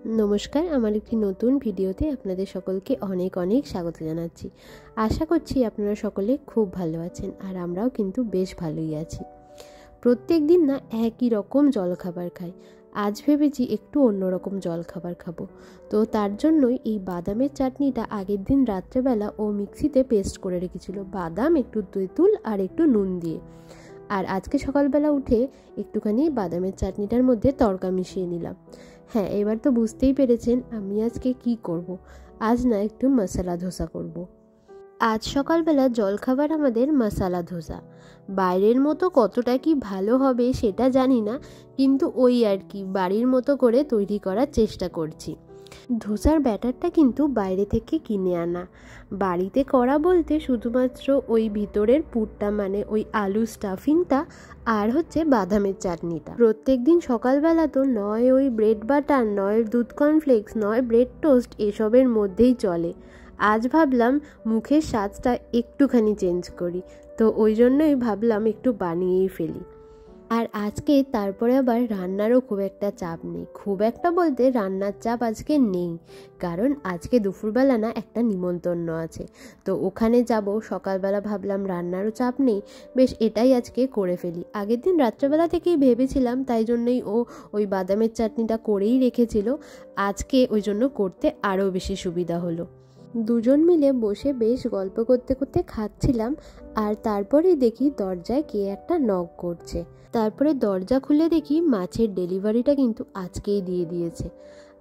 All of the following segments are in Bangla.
নমস্কার, আমার একটি নতুন ভিডিওতে আপনাদের সকলকে অনেক অনেক স্বাগত জানাচ্ছি। আশা করছি আপনারা সকলে খুব ভালো আছেন, আর আমরাও কিন্তু বেশ ভালোই আছি। প্রত্যেক দিন না একই রকম জলখাবার খাই। আজ ভেবেছি একটু অন্যরকম জলখাবার খাবো। তো তার জন্যই এই বাদামের চাটনিটা আগের দিন রাত্রেবেলা ও মিক্সিতে পেস্ট করে রেখেছিল, বাদাম, একটু তেঁতুল আর একটু নুন দিয়ে। আর আজকে সকালবেলা উঠে একটুখানি বাদামের চাটনিটার মধ্যে তড়কা মিশিয়ে নিলাম। হ্যাঁ, এবার তো বুঝতেই পেরেছেন আমি আজকে কি করব। আজ না একটু মশলা ধোসা করব। আজ সকালবেলা জলখাবার আমাদের মশলা ধোসা। বাইরের মতো কতটা কি ভালো হবে সেটা জানি না, কিন্তু ওই আর কি বাড়ির মতো করে তৈরি করার চেষ্টা করছি। ধোসার ব্যাটারটা কিন্তু বাইরে থেকে কিনে আনা। বাড়িতে করা বলতে শুধুমাত্র ওই ভিতরের পুরটা, মানে ওই আলু স্টাফিংটা আর হচ্ছে বাদামের চাটনিটা। প্রত্যেক দিন সকালবেলা তো নয় ওই ব্রেড বাটার, নয় দুধ কর্নফ্লেক্স, নয় ব্রেড টোস্ট, এসবের মধ্যেই চলে। আজ ভাবলাম মুখের স্বাদটা একটুখানি চেঞ্জ করি, তো ওই জন্যই ভাবলাম একটু বানিয়েই ফেলি। আর আজকে তারপরে আবার রান্নারও খুব একটা চাপ নেই। খুব একটা বলতে রান্নার চাপ আজকে নেই, কারণ আজকে দুপুরবেলা না একটা নিমন্ত্রণ আছে, তো ওখানে যাব। সকালবেলা ভাবলাম রান্নারও চাপ নেই, বেশ এটাই আজকে করে ফেলি। আগের দিন রাত্রেবেলা থেকেই ভেবেছিলাম, তাই জন্যই ওই বাদামের চাটনিটা করেই রেখেছিল। আজকে ওই জন্য করতে আরও বেশি সুবিধা হলো। দুজন মিলে বসে বেশ গল্প করতে করতে খাচ্ছিলাম, আর তারপরেই দেখি দরজায় কে একটা নক করছে। তারপরে দরজা খুলে দেখি মাছের ডেলিভারিটা কিন্তু আজকেই দিয়ে দিয়েছে।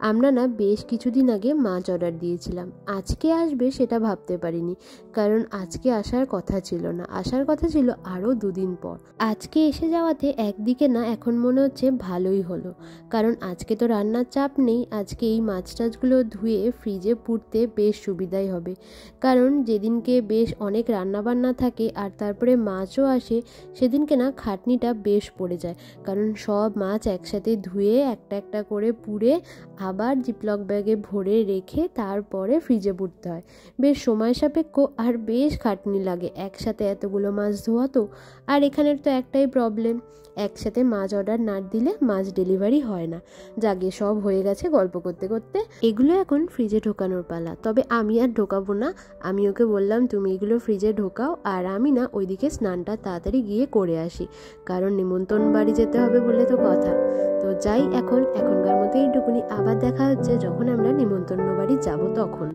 আমরা না বেশ কিছুদিন আগে মাছ অর্ডার দিয়েছিলাম, আজকে আসবে সেটা ভাবতে পারিনি, কারণ আজকে আসার কথা ছিল না, আসার কথা ছিল আরও দুদিন পর। আজকে এসে যাওয়াতে একদিকে না এখন মনে হচ্ছে ভালোই হলো, কারণ আজকে তো রান্নার চাপ নেই। আজকে এই মাছ টাছগুলো ধুয়ে ফ্রিজে পুড়তে বেশ সুবিধাই হবে, কারণ যেদিনকে বেশ অনেক রান্নাবান্না থাকে আর তারপরে মাছও আসে, সেদিনকে না খাটনিটা বেশ পড়ে যায়, কারণ সব মাছ একসাথে ধুয়ে একটা একটা করে পুড়ে আবার জিপলক ব্যাগে ভরে রেখে তারপরে ফ্রিজে পুড়তে হয়। বেশ সময় সাপেক্ষ আর বেশ খাটনি লাগে একসাথে এতগুলো মাছ ধোয়া। তো আর এখানের তো একটাই প্রবলেম, একসাথে মাছ অর্ডার না দিলে মাছ ডেলিভারি হয় না। জাগে সব হয়ে গেছে গল্প করতে করতে, এগুলো এখন ফ্রিজে ঢোকানোর পালা। তবে আমি আর ঢোকাবো না, আমি ওকে বললাম তুমি এগুলো ফ্রিজে ঢোকাও, আর আমি না ওইদিকে স্নানটা তাড়াতাড়ি গিয়ে করে আসি, কারণ নিমন্ত্রণ বাড়ি যেতে হবে বলে তো কথা। তো যাই, এখনকার মতো এইটুকুনি। আবার দেখা হচ্ছে যখন আমরা নিমন্ত্রণ বাড়ি যাব তখন।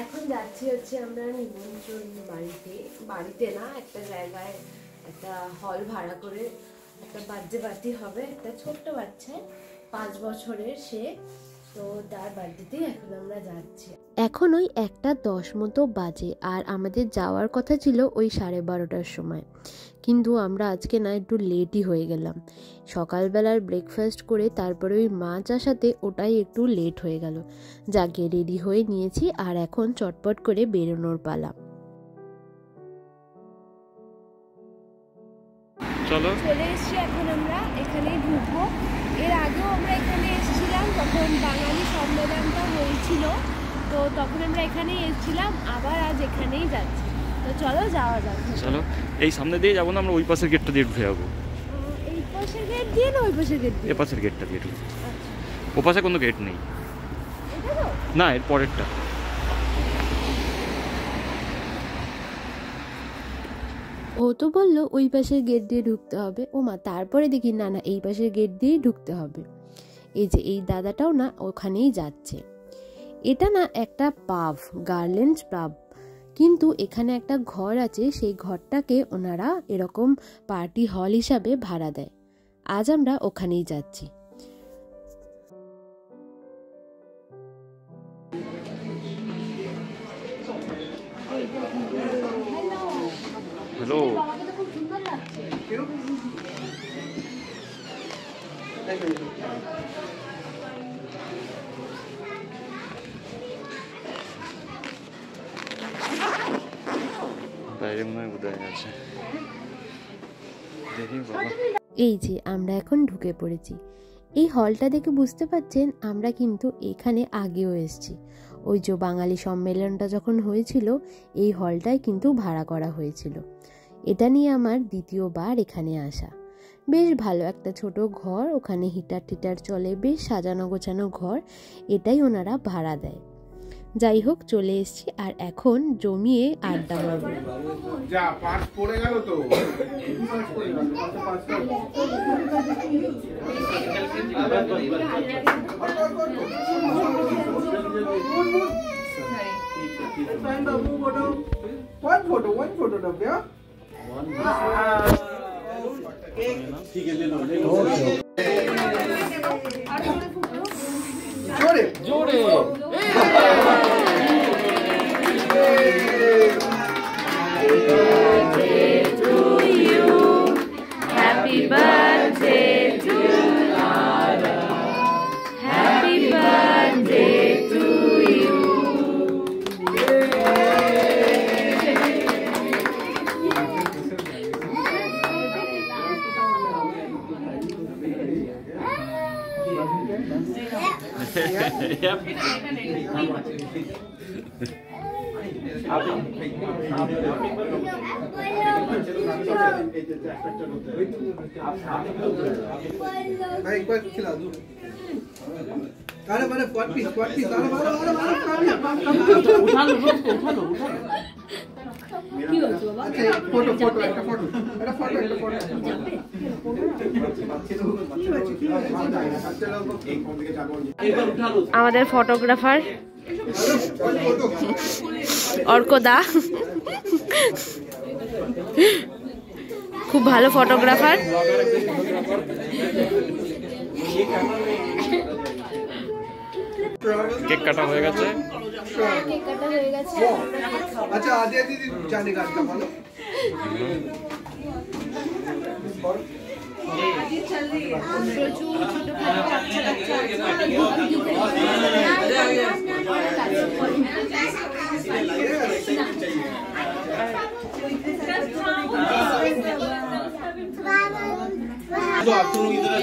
এখন যাচ্ছি হচ্ছে আমরা নিমন্ত্রণ বাড়িতে না, একটা জায়গায় একটা হল ভাড়া করে একটা বার্থডে পার্টি হবে। একটা ছোট্ট বাচ্চা, 5 বছরের সে, তো তার বার্থডেতেই এখন আমরা যাচ্ছি। এখন ওই 1:10 মতো বাজে, আর আমাদের যাওয়ার কথা ছিল ওই 12:30টার সময়, কিন্তু আমরা আজকে না একটু লেটই হয়ে গেলাম। সকালবেলার ব্রেকফাস্ট করে তারপরে ওই মাছ আসাতে ওটাই একটু লেট হয়ে গেল। যাকে রেডি হয়ে নিয়েছি, আর এখন চটপট করে বেরোনোর পালা। চলে এসছি, এখন আমরা এখানেই ঢুকবো। এর আগেও আমরা এখানে এসেছিলাম যখন বাঙালি সম্মেলনটা হয়েছিল, তো তখন আমরা এখানেই এসেছিলাম, আবার আজ এখানেই যাচ্ছি। তো চলো যাওয়া যাক। চলো, এই সামনে দিয়ে যাবো না, আমরা ওই পাশের গেটটা দিয়ে ঢুকে যাবো। এই পাশের গেট দিয়ে না ওই পাশের গেট দিয়ে? এ পাশের গেটটা দিয়ে ঢুকবো। ও পাশে কোনো গেট নেই না, এর পরেরটা। ও তো বললো ওই পাশের গেট দিয়ে ঢুকতে হবে। ও মা, তারপরে দেখি না না এই পাশের গেট দিয়েই ঢুকতে হবে। এই যে এই দাদাটাও না ওখানেই যাচ্ছে। এটা না একটা পাব, গার্ল্যান্ডস পাব, কিন্তু এখানে একটা ঘর আছে, সেই ঘরটাকে ওনারা এরকম পার্টি হল হিসাবে ভাড়া দেয়। আজ আমরা ওখানেই যাচ্ছি। হ্যালো, বাইরে মনে হয় বোধহয় আছে, দেখি বাবা। এই যে আমরা এখন ঢুকে পড়েছি। এই হলটা দেখে বুঝতে পারছেন আমরা কিন্তু এখানে আগেও এসেছি। ওই যে বাঙালি সম্মেলনটা যখন হয়েছিল এই হলটাই কিন্তু ভাড়া করা হয়েছিল। এটা নিয়ে আমার দ্বিতীয়বার এখানে আসা। বেশ ভালো একটা ছোট ঘর, ওখানে হিটার টিটার চলে, বেশ সাজানো গোছানো ঘর, এটাই ওনারা ভাড়া দেয়। যাই হোক, চলে এসেছি আর এখন জমিয়ে আড্ডা মারব। যা পাস পড়ে গেল তো one photo of yeah ठीक है ले लो जोड़े जोड़े Happy birthday to Lara. Happy birthday to you. एक बार खिला दो अरे मैंने पॉट पीस अरे उठा लो কি হচ্ছে বাবা ফটো একটা ফটো আমাদের ফটোগ্রাফার অর্কদা খুব ভালো ফটোগ্রাফার। কেক কাটা হয়ে গেছে। আচ্ছা আদিয়া দিদি জানি গানটা বলো।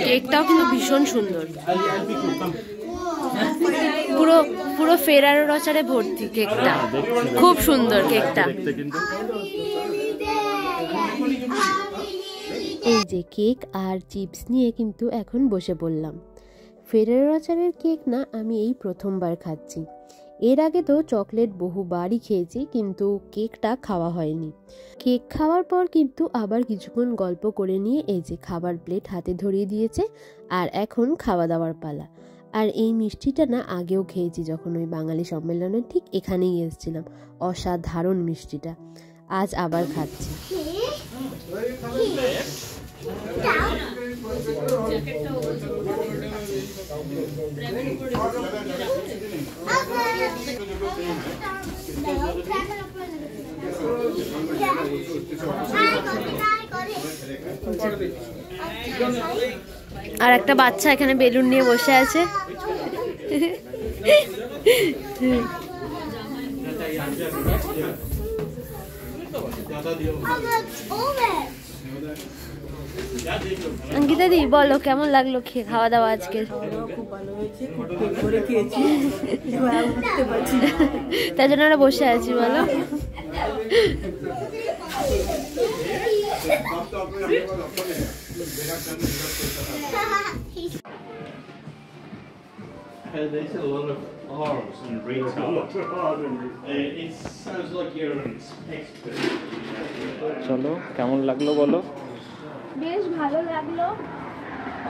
কেকটাও কিন্তু ভীষণ সুন্দর, পুরো পুরো ফেরারো রচারে ভর্তি কেকটা, খুব সুন্দর কেকটা। এই যে কেক আর চিপস নিয়ে কিন্তু এখন বসে পড়লাম। ফেরারো রচারের কেক না আমি এই প্রথমবার খাচ্ছি, এর আগে তো চকলেট বহুবারই খেয়েছি কিন্তু কেকটা খাওয়া হয়নি। কেক খাওয়ার পর কিন্তু আবার কিছুক্ষণ গল্প করে নিয়ে এই যে খাবার প্লেট হাতে ধরিয়ে দিয়েছে আর এখন খাওয়া দাওয়ার পালা। আর এই মিষ্টিটা না আগেও খেয়েছি যখন ওই বাঙালি সম্মেলনে ঠিক এখানেই এসেছিলাম, অসাধারণ মিষ্টিটা, আজ আবার খাচ্ছি। আর একটা বাচ্চা এখানে বেলুন নিয়ে বসে আছে। অঙ্কিতা দি বলো কেমন লাগলো খাওয়া দাওয়া আজকে? তার জন্য আমরা বসে আছি, বলো। There's a lot of R's in retail. It sounds like you're an expert. চলো কেমন লাগলো বলো? বেশ ভালো লাগলো,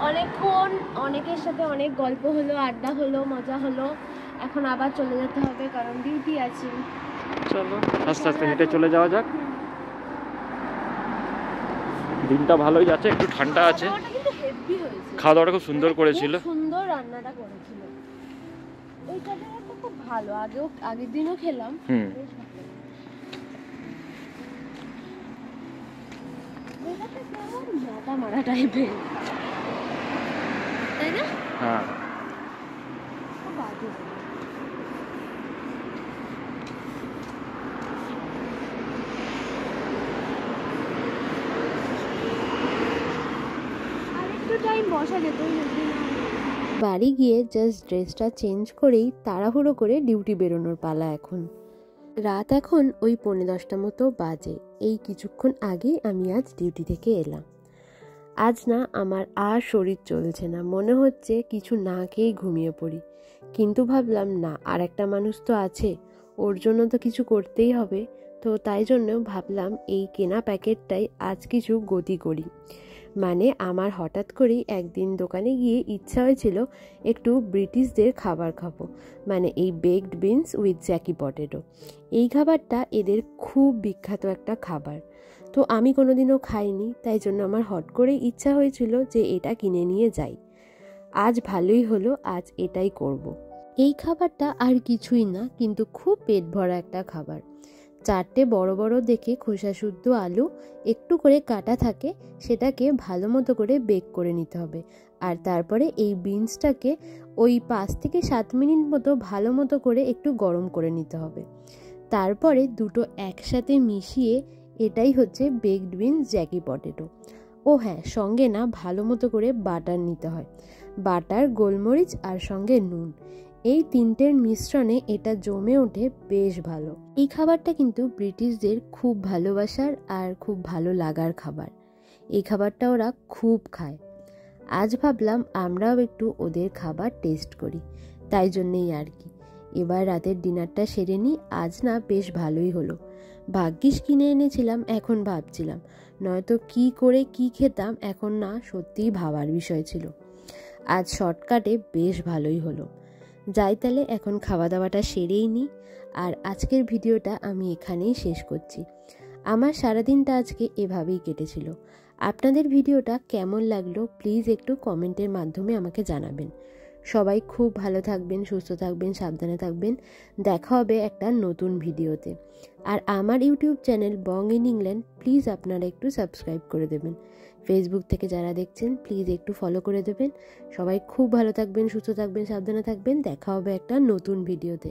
অনেকক্ষণ অনেকের সাথে অনেক গল্প হলো, আড্ডা হলো, মজা হলো। এখন আবার চলে যেতে হবে কারণ ডিউটি আছে। চলো আস্তে আস্তে হেঁটে চলে যাওয়া যাক। দিনটা ভালোই যাচ্ছে, একটু ঠান্ডা আছে। খাওয়া দাওয়াটা খুব সুন্দর করেছিল, সুন্দর রান্নাটা করেছিল। ওই কাটাটা খুব ভালো, আগের দিনও খেলাম। মাথা মারা টাইপের, তাই না? হ্যাঁ। আরেকটু টাইম বসা যেত যদি না বাড়ি গিয়ে জাস্ট ড্রেসটা চেঞ্জ করেই তাড়াহুড়ো করে ডিউটি বেরোনোর পালা এখন। রাত এখন ওই 10:45 মতো বাজে। এই কিছুক্ষণ আগেই আমি আজ ডিউটি থেকে এলাম। আজ না আমার আর শরীর চলছে না, মনে হচ্ছে কিছু না খেয়েই ঘুমিয়ে পড়ি। কিন্তু ভাবলাম না, আর একটা মানুষ তো আছে, ওর জন্য তো কিছু করতেই হবে। তো তাই জন্য ভাবলাম এই কেনা প্যাকেটটাই আজ কিছু গতি করি। মানে আমার হঠাৎ করেই একদিন দোকানে গিয়ে ইচ্ছা হয়েছিল একটু ব্রিটিশদের খাবার খাবো, মানে এই baked beans with Jackie potato. এই খাবারটা এদের খুব বিখ্যাত একটা খাবার। তো আমি কোনোদিনও খাইনি, তাই জন্য আমার হট করেই ইচ্ছা হয়েছিল যে এটা কিনে নিয়ে যাই। আজ ভালোই হলো, আজ এটাই করব। এই খাবারটা আর কিছুই না, কিন্তু খুব পেট ভরা একটা খাবার। 4টে বড় বড় দেখে খোসা শুদ্ধ আলু একটু করে কাটা থাকে, সেটাকে ভালো মতো করে বেক করে নিতে হবে। আর তারপরে এই বিনসটাকে ওই 5 থেকে 7 মিনিট মতো ভালো মতো করে একটু গরম করে নিতে হবে। তারপরে দুটো একসাথে মিশিয়ে এটাই হচ্ছে বেকড বিনস জ্যাকি পটেটো। ও হ্যাঁ, সঙ্গে না ভালো মতো করে বাটার নিতে হয়, বাটার, গোলমরিচ আর সঙ্গে নুন। এই 3টের মিশ্রণে এটা জমে ওঠে বেশ ভালো। এই খাবারটা কিন্তু ব্রিটিশদের খুব ভালোবাসার আর খুব ভালো লাগার খাবার। এই খাবারটা ওরা খুব খায়। আজ ভাবলাম আমরাও একটু ওদের খাবার টেস্ট করি, তাই জন্যেই আর কি। এবার রাতের ডিনারটা সেরে নিই। আজ না বেশ ভালোই হলো। ভাগ্যিস কিনে এনেছিলাম, এখন ভাবছিলাম নয়তো কি করে কি খেতাম, এখন না সত্যিই ভাবার বিষয় ছিল। আজ শর্টকাটে বেশ ভালোই হলো। যাই তাহলে এখন খাওয়া দাওয়াটা সেরেই নিই। আর আজকের ভিডিওটা আমি এখানেই শেষ করছি। আমার সারাদিনটা আজকে এভাবেই কেটেছিল। আপনাদের ভিডিওটা কেমন লাগলো প্লিজ একটু কমেন্টের মাধ্যমে আমাকে জানাবেন। সবাই খুব ভালো থাকবেন, সুস্থ থাকবেন, সাবধানে থাকবেন। দেখা হবে একটা নতুন ভিডিওতে। আর আমার YouTube channel Bong in England please আপনারা একটু সাবস্ক্রাইব করে দেবেন। ফেসবুক থেকে যারা দেখছেন প্লিজ একটু ফলো করে দেবেন। সবাই খুব ভালো থাকবেন, সুস্থ থাকবেন, সাবধানে থাকবেন। দেখা হবে একটা নতুন ভিডিওতে।